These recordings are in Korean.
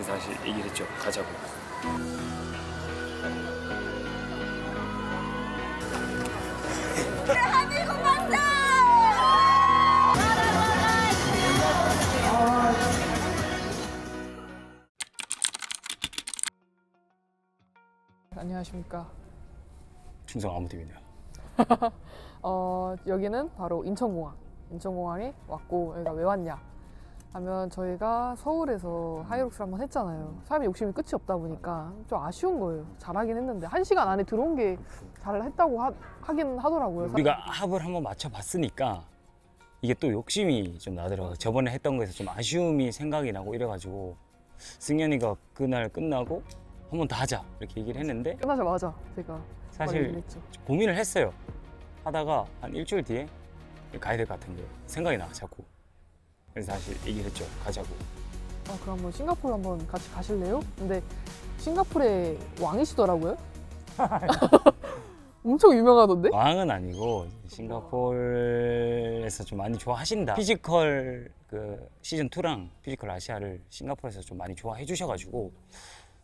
그래서 사실 얘기를 했죠. 가자고. 안녕하십니까. 충성 아무팀이네요. 여기는 바로 인천공항. 인천공항에 왔고, 여기가 왜 왔냐 하면 저희가 서울에서 하이록스를 한번 했잖아요. 사람이 욕심이 끝이 없다 보니까 좀 아쉬운 거예요. 잘하긴 했는데 1시간 안에 들어온 게 잘했다고 하긴 하더라고요. 우리가 합을 한번 맞춰봤으니까 이게 또 욕심이 좀 나더라고요. 저번에 했던 거에서 좀 아쉬움이 생각이 나고 이래가지고 승현이가 그날 끝나고 한 번 더 하자 이렇게 얘기를 했는데 끝나자마자 제가 사실 했죠. 고민을 했어요. 하다가 한 일주일 뒤에 가야 될 것 같은 게 생각이 나 자꾸. 그래서 사실 얘기를 했죠. 가자고. 그럼 한번 싱가포르 한번 같이 가실래요? 근데 싱가포르의 왕이시더라고요. 엄청 유명하던데? 왕은 아니고 싱가포르에서 좀 많이 좋아하신다. 피지컬 그 시즌 2랑 피지컬 아시아를 싱가포르에서 좀 많이 좋아해 주셔가지고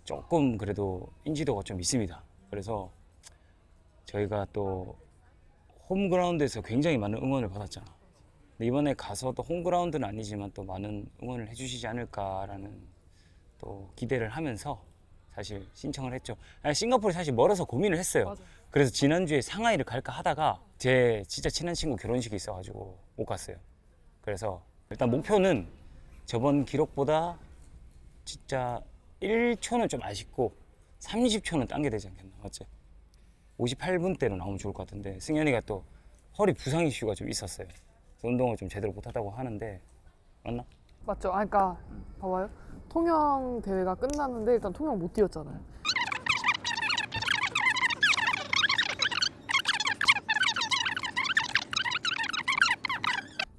조금 그래도 인지도가 좀 있습니다. 그래서 저희가 또 홈그라운드에서 굉장히 많은 응원을 받았잖아. 근데 이번에 가서도 홈그라운드는 아니지만 또 많은 응원을 해주시지 않을까라는 또 기대를 하면서 사실 신청을 했죠. 싱가포르 사실 멀어서 고민을 했어요. 맞아. 그래서 지난주에 상하이를 갈까 하다가 제 진짜 친한 친구 결혼식이 있어가지고 못 갔어요. 그래서 일단 목표는 저번 기록보다 진짜 1초는 좀 아쉽고 30초는 당겨야 되지 않겠나, 맞지? 58분대로 나오면 좋을 것 같은데 승현이가 또 허리 부상 이슈가 좀 있었어요. 그래서 운동을 좀 제대로 못하다고 하는데 맞나? 맞죠? 그러니까 봐봐요. 통영 대회가 끝났는데 일단 통영 못 뛰었잖아요.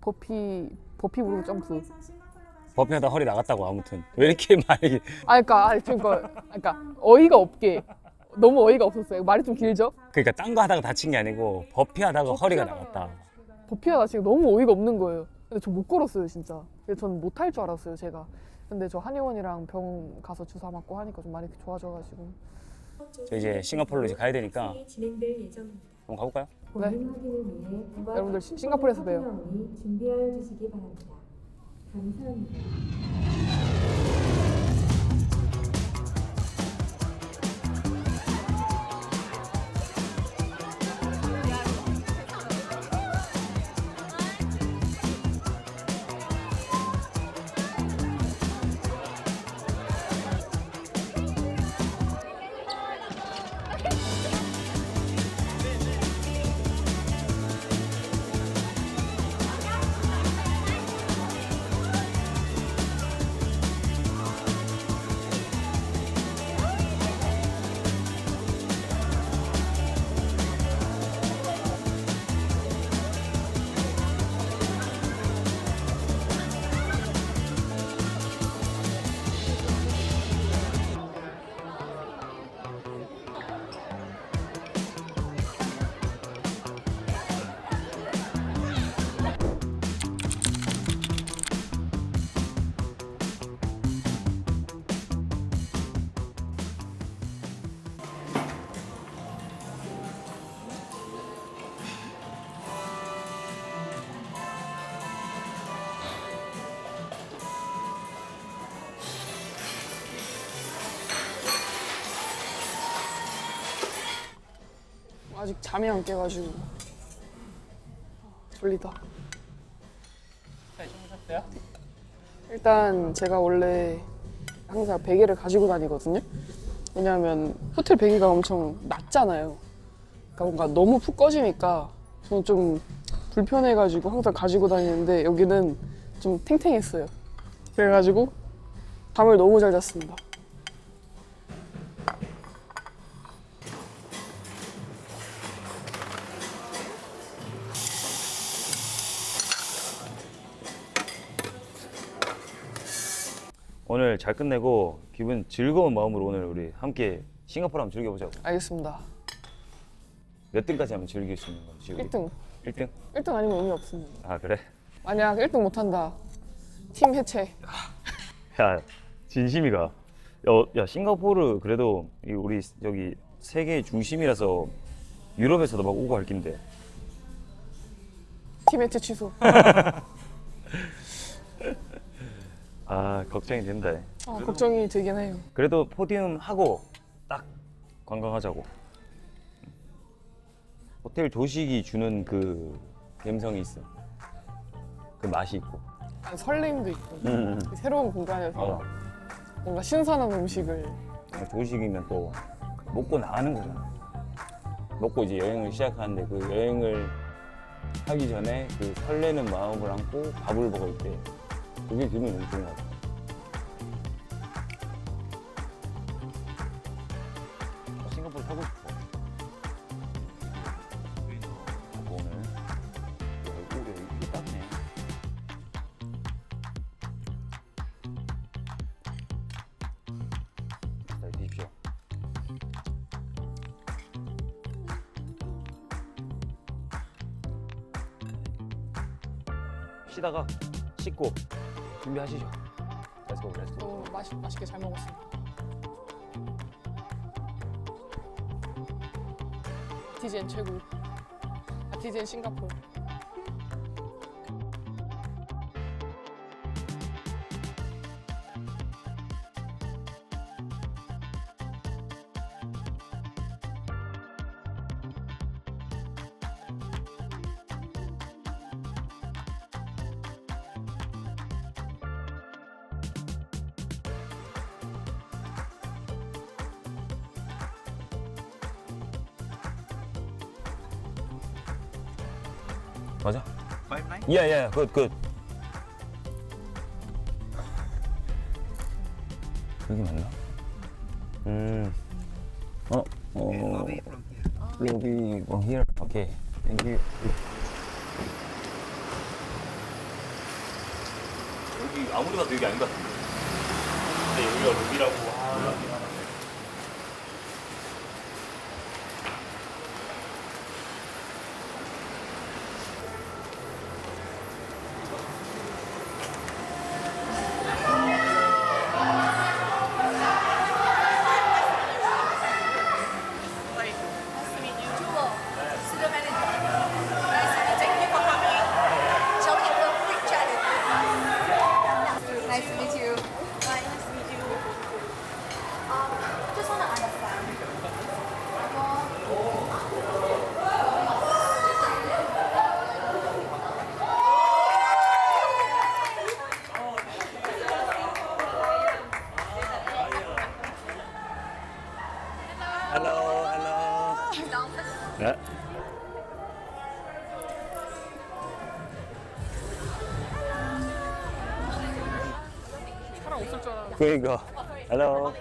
버피 무릎 점프. 버피하다 허리 나갔다고. 아무튼 왜 이렇게 많이 그러니까 어이가 없게 너무 어이가 없었어요. 말이 좀 길죠? 그러니까 딴 거 하다가 다친 게 아니고 버피하다가 허리가 나갔다. 버피하다 지금 너무 어이가 없는 거예요. 근데 저 못 걸었어요, 진짜. 그래서 저는 못 할 줄 알았어요, 제가. 근데 저 한의원이랑 병 가서 주사 맞고 하니까 좀 많이 좋아져가지고. 저 이제 싱가포르로 이제 가야 되니까 진행될 예정입니다. 한번 가볼까요? 네. 확인을 위해 여러분들 싱가포르에서 봬요. 준비하여 주시기 바랍니다. 감사합니다. 아직 잠이 안 깨가지고 졸리다. 일단 제가 원래 항상 베개를 가지고 다니거든요. 왜냐하면 호텔 베개가 엄청 낮잖아요. 그러니까 뭔가 너무 푹 꺼지니까 저는 좀 불편해가지고 항상 가지고 다니는데 여기는 좀 탱탱했어요. 그래가지고 잠을 너무 잘 잤습니다. 오늘 잘 끝내고 기분 즐거운 마음으로 오늘 우리 함께 싱가포르 한번 즐겨보자고. 알겠습니다. 몇 등까지 하면 즐길 수 있는 거지? 1등. 1등? 1등 아니면 의미 없습니다. 아 그래? 만약 1등 못한다. 팀 해체. 야 진심이가 야 싱가포르 그래도 우리 여기 세계의 중심이라서 유럽에서도 막 오고 갈 긴데. 티베트 취소. 아 걱정이 된다. 걱정이 되긴 해요. 그래도 포디움 하고 딱 관광하자고. 호텔 조식이 주는 그 감성이 있어. 그 맛이 있고. 설렘도 있고 음. 새로운 공간에서 어. 뭔가 신선한 음식을 조식이면 또 먹고 나가는 거잖아. 먹고 이제 여행을 시작하는데 그 여행을 하기 전에 그 설레는 마음을 안고 밥을 먹을 때 그게 기분이 너무 좋은 것 같아. 싱가포르 타고 싶어. 오늘 얼굴에 이렇게 땄네. 자, 드십시오. 쉬다가 씻고 준비하시죠. 렛츠고 렛츠고. 맛있게 잘 먹었습니다. 아티젠 최고. 아티젠 싱가포르. 맞아? 59? Yeah, good. 여기 맞나? Lobby from here. lobby from here. Okay, thank you. 여기 아무리 봐도 여기 아닌 것 같은데. 근데 여기가 로비라고 하긴 하는데. Nice to meet you. Hi, nice to meet you. Just want to understand. Hello. 네. 사람 없을 줄 알았는데. 그러니까. Hello.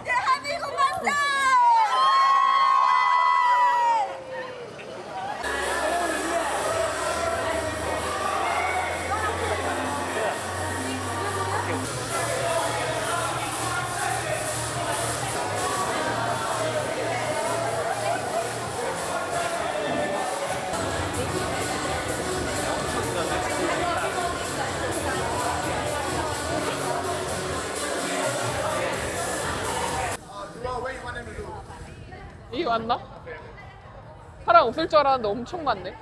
대한민국 만세! 이게 맞나? 사람 없을 줄 알았는데 엄청 많네.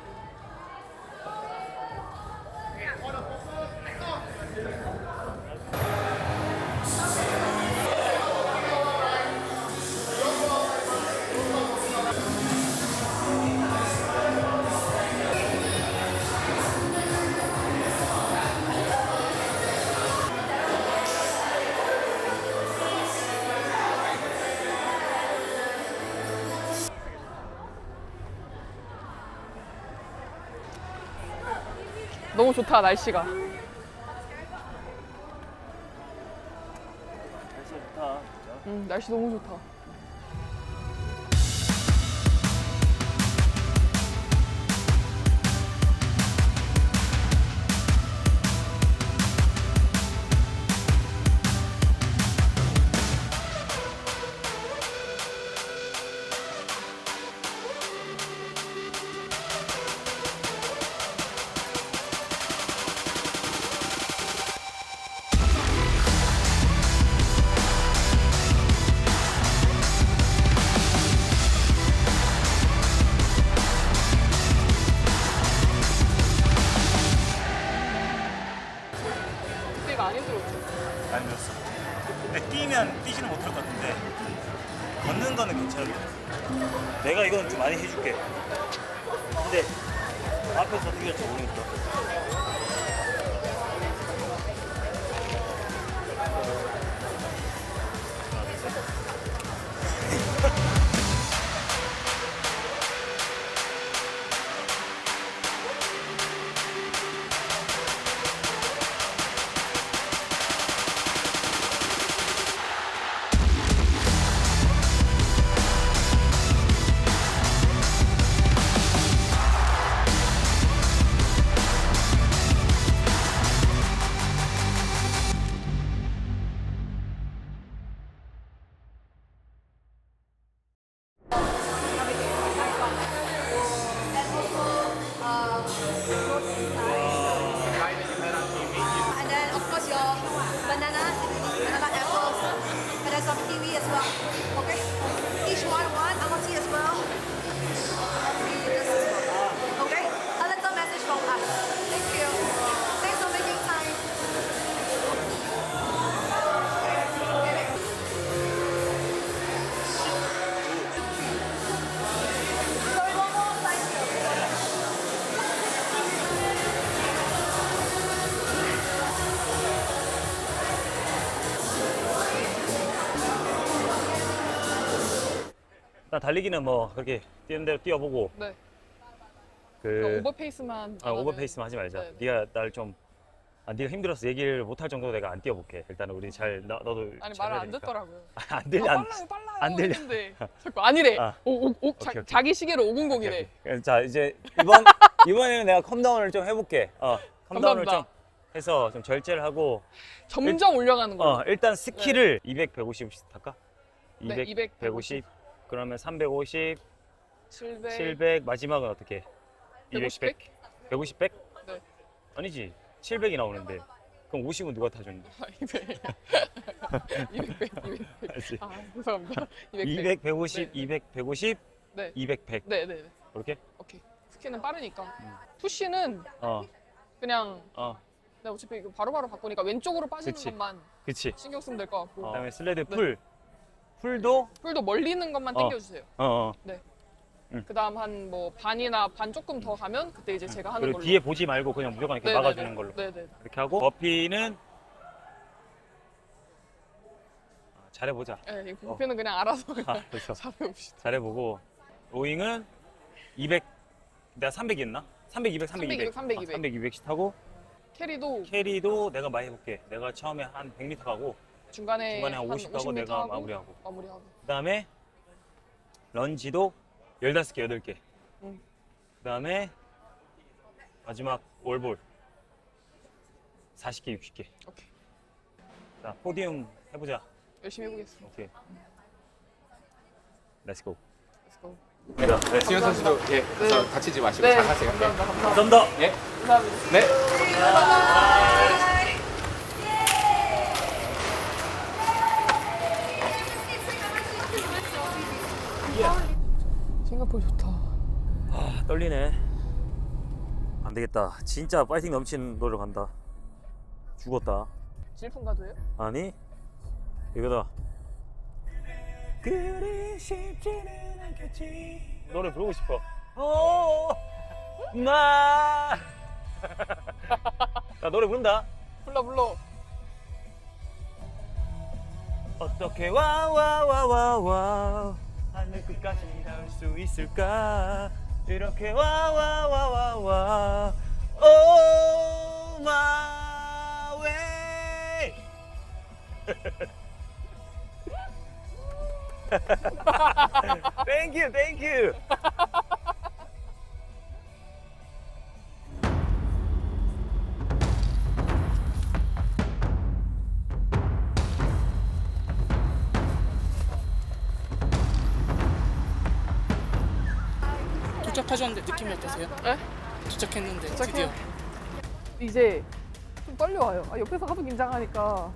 너무 좋다 날씨가. 날씨 너무 좋다. 많이 늘었어. 근데 뛰면 뛰지는 못할 것 같은데 걷는 거는 괜찮아. 내가 이건 좀 많이 해줄게. 근데 앞에서 어떻게 할지 모르니까. And then of course your bananas, banana apples, and then some kiwi as well. Okay? Each one, lemon tea as well. Lemon tea, this as well. Okay? A little message from us. Thank you. Thanks for making time. Sorry, one more. Thank you. 나 달리기는 뭐 그렇게 뛰는 대로 뛰어보고 네. 그 오버페이스만. 오버페이스만 하지 말자. 네, 네. 네가 날 좀 네가 힘들어서 얘기를 못 할 정도로 내가 안 뛰어볼게. 일단은 우리 잘 너도 아니 잘 말을 해야 안 되니까. 듣더라고요. 안 들려. 안, 빨라요. 안 들려. 했는데 자꾸 아니래. 아. 오케이. 자기 시계로 500이래. 오케이. 자 이제 이번에는 내가 컴다운을 좀 해볼게. 컴다운을 좀 감사합니다. 해서 좀 절제를 하고 점점 올려가는 거예요. 일단 스키를 200, 150씩 할까? 네, 200, 150. 그러면 350, 700, 700 마지막은 어떻게? 150, 100? 150, 100? 네. 아니지. 700이 나오는데. 그럼 50은 누가 타주는데? 200, 200, 200. 알지? 아, 죄송합니다. 200, 150, 네. 200, 150, 네. 200, 100. 네, 네, 네. 그렇게? 오케이. 스키는 빠르니까. 푸시는 어, 그냥 어, 어차피 이거 바로바로 바꾸니까 왼쪽으로 빠지는 그치. 것만 그치. 신경 쓰면 될 것 같고. 그다음에 슬레드 네. 풀도 풀도 멀리 있는 것만 어. 당겨주세요. 응. 그다음 한 뭐 반이나 반 조금 더 가면 그때 이제 제가 하는 그리고 걸로. 뒤에 보지 말고 그냥 무조건 이렇게 네네네. 막아주는 걸로. 네네. 이렇게 하고 버피는 잘해보자. 네, 이 부표는 그냥 알아서 그냥 그래서 잘해봅시다. 잘해보고 로잉은 200 내가 300이었나? 300, 200, 300, 200. 300, 200. 300, 200씩 하고 캐리도 캐리도 내가 많이 해볼게. 내가 처음에 한 100m 가고 중간에 중간에 한 50 가고 50m 내가 하고 마무리하고. 마무리하고. 그다음에 런지도 15개, 8개. 응. 그다음에 마지막 월볼 40개, 60개. 오케이. 자, 포디움 해보자. 열심히 해보겠습니다. 오케이. 렛츠고. Let's go. 네, 수현 선수도 예, 그래서 다치지 마시고 잘 하세요. 네. 감사합니다. 감사합니다. 예, 감사합니다. 네. 싱가포르 좋다. 아, 떨리네. 안 되겠다. 진짜 파이팅 넘치는 노래로 간다. 죽었다. 질풍가도예요? 아니, 이거다. 그리 쉽지는 않겠지. 노래 부르고 싶어. 오, 나. 나 노래 부른다. 불러. 어떻게 와 하늘 끝까지 닿을 수 있을까? 이렇게 와 Oh my way. Thank you. 도착하셨는데 느낌이 어떠세요? 네? 도착했는데 도착해요? 드디어 이제 좀 떨려와요. 옆에서 하도 긴장하니까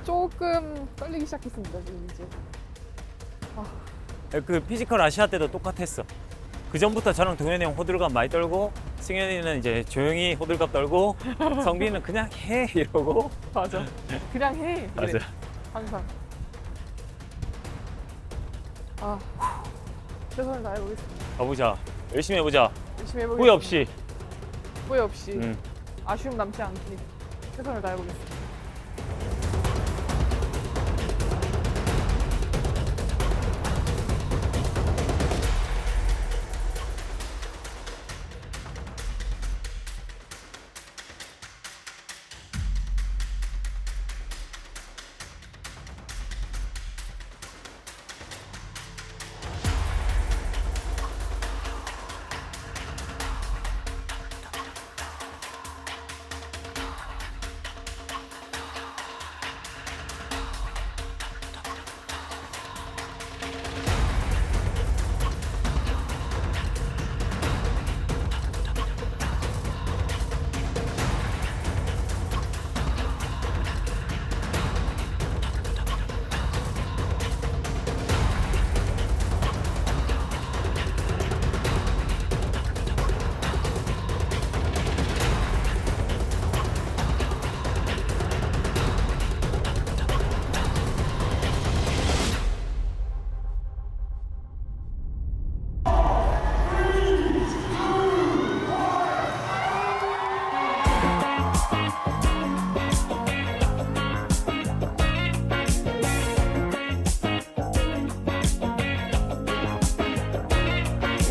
조금 떨리기 시작했습니다. 지금 이제. 그 피지컬 아시아 때도 똑같았어. 그 전부터 저랑 동현이 형 호들갑 많이 떨고 승현이는 이제 조용히 호들갑 떨고 성빈이는 그냥 해 이러고. 맞아. 그냥 해. 이래. 맞아. 항상. 아, 최선을 다해보겠습니다. 가보자. 열심히 해보자. 열심히 해보겠습니다. 후회 없이. 후회 없이. 음. 아쉬움 남지 않게 최선을 다해보겠습니다.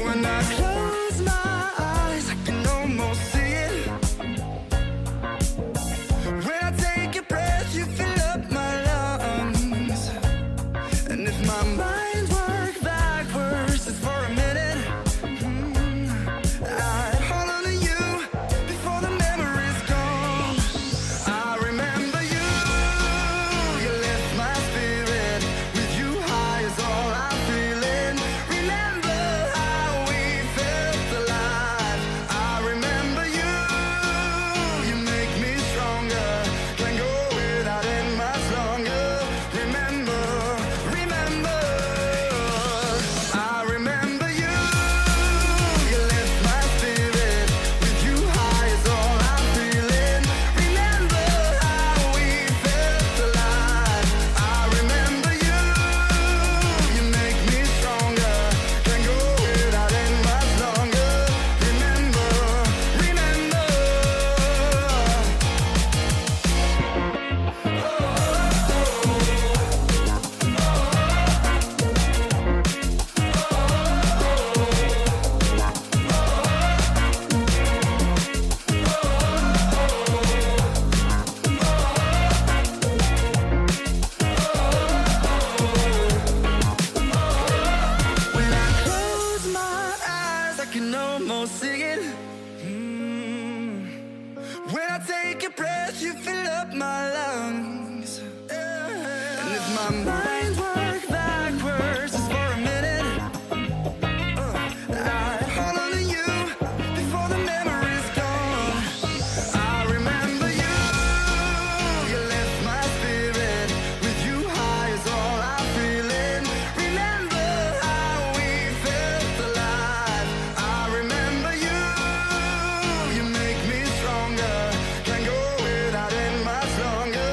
When I close my eyes, I can almost see it. When I take a breath, you fill up my lungs. And if my mind worked backwards just for a minute, I'd hold on to you before the memory's gone. I remember you, you lift my spirit. With you high is all I'm feeling. Remember how we felt alive. I remember you, you make me stronger. Can't go without it much longer. Remember, remember, I remember you, you lift my spirit. With you high is all I'm feeling. Remember how we felt alive. I remember you, you make me stronger. Can't go without it much longer. Remember, remember. When I close my eyes, I can almost see it. When I take a breath, you fill up my lungs. And if my mind worked backwards just for a minute, I'd hold on to you before the memory's gone. I remember you, you lift my spirit. With you high is all I'm feeling. Remember how we felt alive. I remember you, you make me stronger. Can't go without it much longer.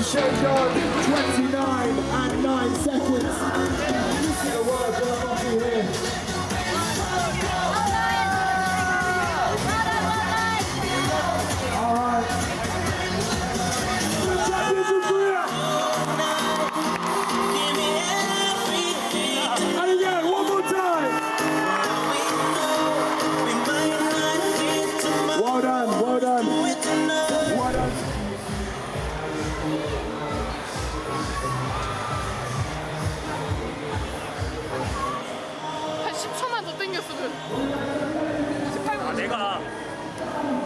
Showdown 29 and 9 seconds. You see the word, but I'm not here. All right. The champions of Korea. And again, one more time. Well done, well done. Well done. 한 10초만 더 땡겼으면. 18분. 아, 내가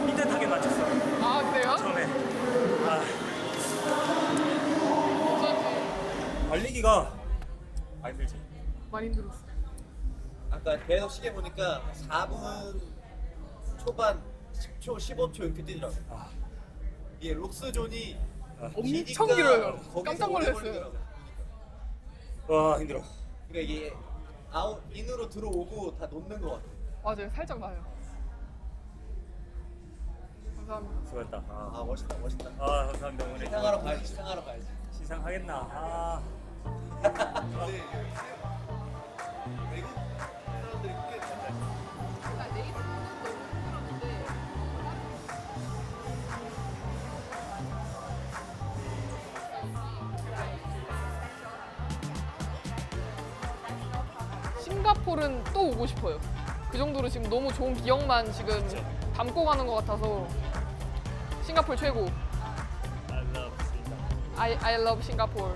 밑에 타겟 맞췄어. 아, 그래요? 처음에. 아, 어쩐지 달리기가 많이 들지. 많이 힘들었어. 아까 계속 시계 보니까 4분 초반 10초, 15초 이렇게 뛰더라고. 이게 록스존이 엄청 기니까 길어요. 거기서 깜짝 오래 놀랐어요. 걸리더라고. 와, 힘들어. 그러니까 이게 아웃 인으로 들어오고 다 놓는 것 같아. 맞아요, 살짝 나요. 감사합니다. 수고했다. 아 멋있다, 멋있다. 아, 감사합니다. 오늘 시상하러 가야지, 시상하러 가야지. 시상하겠나? 아. 근데 외국 사람들이 꽤 잘해. 싱가포르는 또 오고 싶어요. 그 정도로 지금 너무 좋은 기억만 지금 담고 가는 것 같아서 싱가포르 최고. I love Singapore.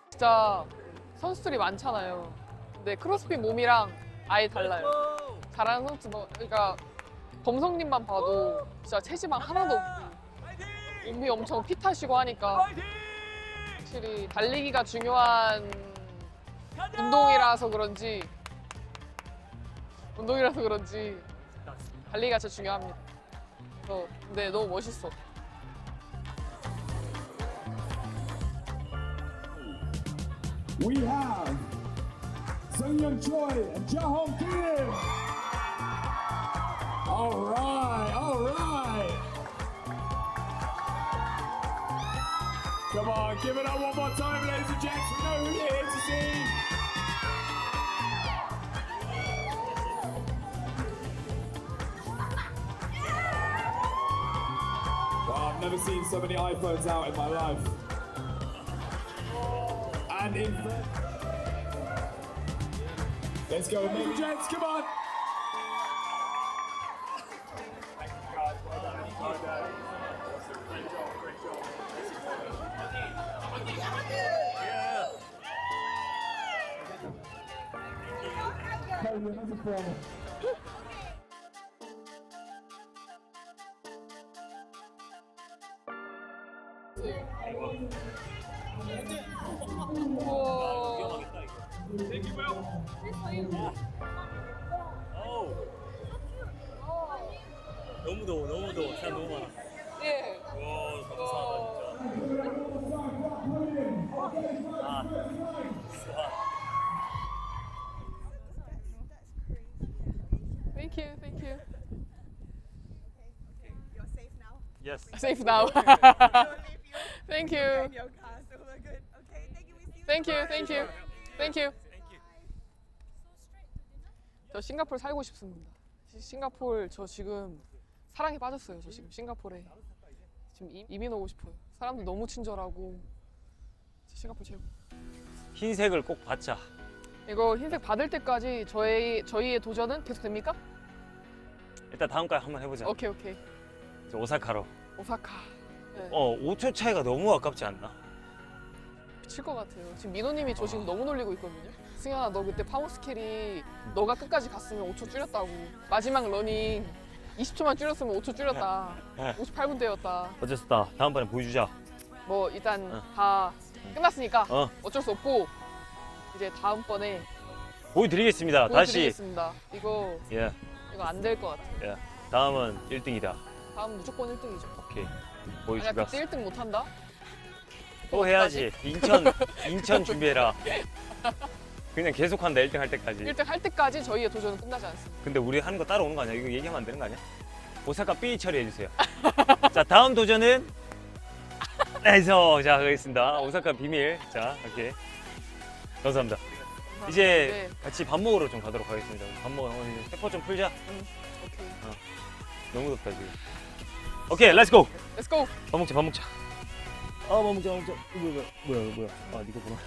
진짜 선수들이 많잖아요. 근데 크로스핏 몸이랑 아예 달라요. 잘하는 선수, 그러니까 범성님만 봐도 진짜 체지방 하나도 없고 몸이 엄청 핏하시고 하니까 확실히 달리기가 중요한 운동이라서 그런지 달리기가 진짜 중요합니다. 근데 너무 멋있어. We have Seungyeon Choi and Jahong Kim. All right, all right. Come on, give it up one more time, ladies and gents. We know who you're here to see. Wow, I've never seen so many iPhones out in my life. And in let's go, ladies and gents, come on. Thank you guys, well done. Well done. Awesome, great job, great job. 너무 더워, 너무 더워. 사람 너무 많아. 예. 와, 감사하다 진짜. Thank you, thank you. You're safe now. Yes. Safe now. Thank you. Your car, so we're good. Okay, thank you. We see you. Thank you, thank you, thank you. 저 싱가포르 살고 싶습니다. 싱가포르 저 지금 사랑에 빠졌어요. 저 지금 싱가포르에 지금 이민 오고 싶어요. 사람들 너무 친절하고 싱가포르 최고. 흰색을 꼭 받자. 이거 흰색 받을 때까지 저희의 도전은 계속 됩니까? 일단 다음까지 한번 해보자. 오케이 오케이. 이제 오사카로. 오사카. 네. 5초 차이가 너무 아깝지 않나? 미칠 것 같아요. 지금 민호님이 저 지금 너무 놀리고 있거든요. 승현아 너 그때 파워스케일이 너가 끝까지 갔으면 5초 줄였다고. 마지막 러닝 20초만 줄였으면 5초 줄였다. 네. 58분 대였다. 어쨌다. 다음번에 보여주자. 뭐 일단 어. 다 끝났으니까 어. 어쩔 수 없고 이제 다음번에 보여드리겠습니다. 다시. 보여드리겠습니다. 이거 예. 안 될 것 같아요. 예. 다음은 1등이다. 다음 무조건 1등이죠. 오케이. 만약 보여주겠어. 그때 1등 못한다? 또 해야지. 인천 준비해라. 그냥 계속한다. 1등 할 때까지. 1등 할 때까지 저희의 도전은 끝나지 않습니다. 근데 우리 하는 거 따라오는 거 아니야? 이거 얘기하면 안 되는 거 아니야? 오사카 B 처리해주세요. 자, 다음 도전은 해서 자 가겠습니다. 오사카 비밀. 자, 오케이. 감사합니다. 이제 네. 같이 밥 먹으러 좀 가도록 하겠습니다. 밥 먹으러 세포 좀 풀자. 오케이. 너무 덥다 지금. 오케이, 렛츠 고. Let's go. 밥 먹자, 밥 먹자. 밥 먹자, 밥 먹자. 뭐야. 아, 니가 보나?